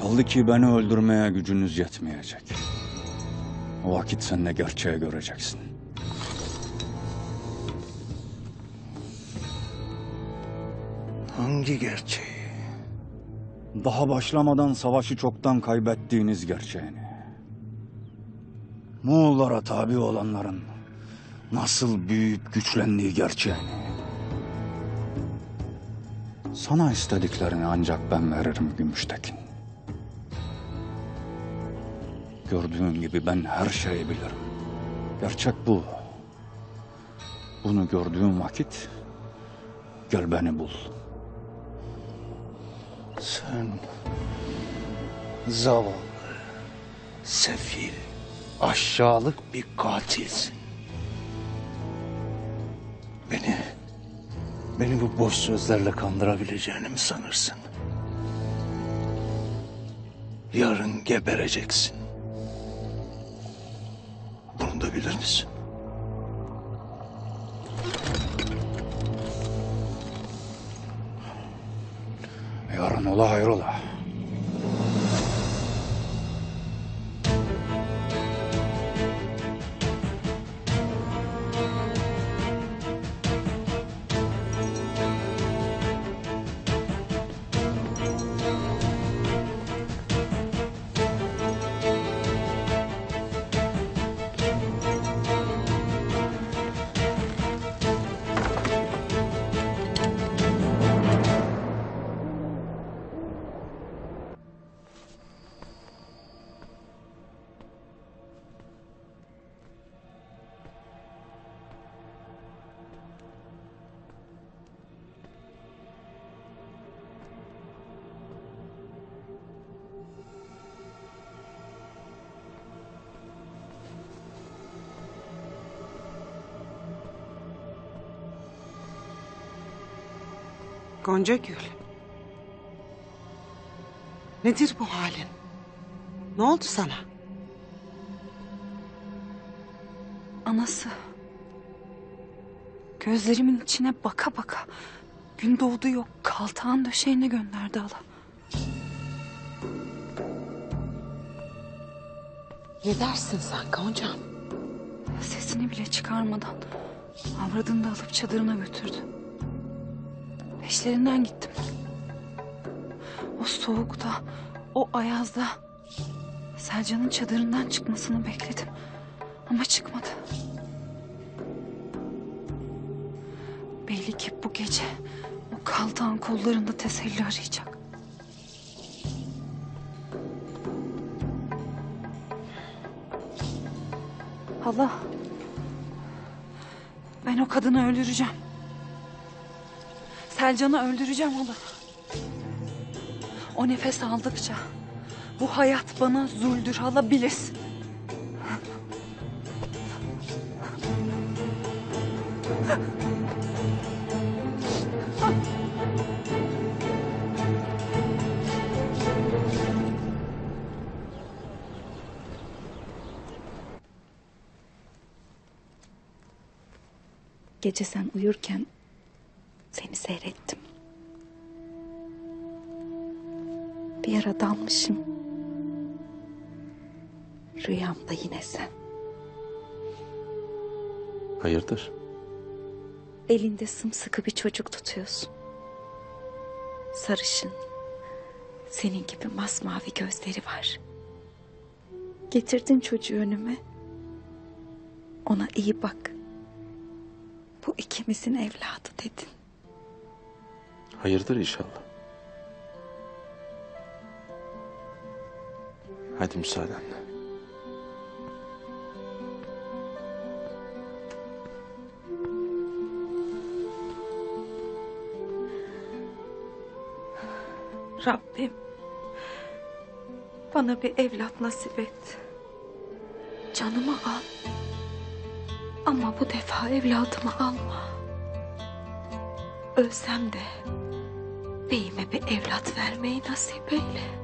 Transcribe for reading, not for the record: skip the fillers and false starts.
Kaldı ki beni öldürmeye gücünüz yetmeyecek. O vakit sen de gerçeği göreceksin. Hangi gerçeği? Daha başlamadan savaşı çoktan kaybettiğiniz gerçeğini. Moğollara tabi olanların nasıl büyüyüp güçlendiği gerçeğini. Sana istediklerini ancak ben veririm Gümüştekin. Gördüğün gibi ben her şeyi bilirim. Gerçek bu. Bunu gördüğün vakit gel beni bul. Sen zavallı, sefil, aşağılık bir katilsin. Beni bu boş sözlerle kandırabileceğini mi sanırsın? Yarın gebereceksin. Bunu da bilir misin? Yarın ola hayrola. Gonca Gül. Nedir bu halin? Ne oldu sana? Anası. Gözlerimin içine baka baka Gündoğdu yok kaltağın döşeğine gönderdi hala. Ne dersin sen Goncam? Sesini bile çıkarmadan avradını da alıp çadırına götürdü. Peşlerinden gittim. O soğukta, o ayazda Selcan'ın çadırından çıkmasını bekledim. Ama çıkmadı. Belli ki bu gece o kaltağın kollarında teselli arayacak. Hala, ben o kadını öldüreceğim. Selcan'ı öldüreceğim hala. O nefes aldıkça bu hayat bana zuldür hala, bilesin. Gece sen uyurken seni seyrettim. Bir ara dalmışım. Rüyamda yine sen. Hayırdır? Elinde sımsıkı bir çocuk tutuyorsun. Sarışın. Senin gibi masmavi gözleri var. Getirdin çocuğu önüme. Ona iyi bak. Bu ikimizin evladı dedin. Hayırdır inşallah. Hadi müsaadenle. Rabbim bana bir evlat nasip et. Canımı al. Ama bu defa evladımı alma. Ölsem de beyime bir evlat vermeyi nasip eyle.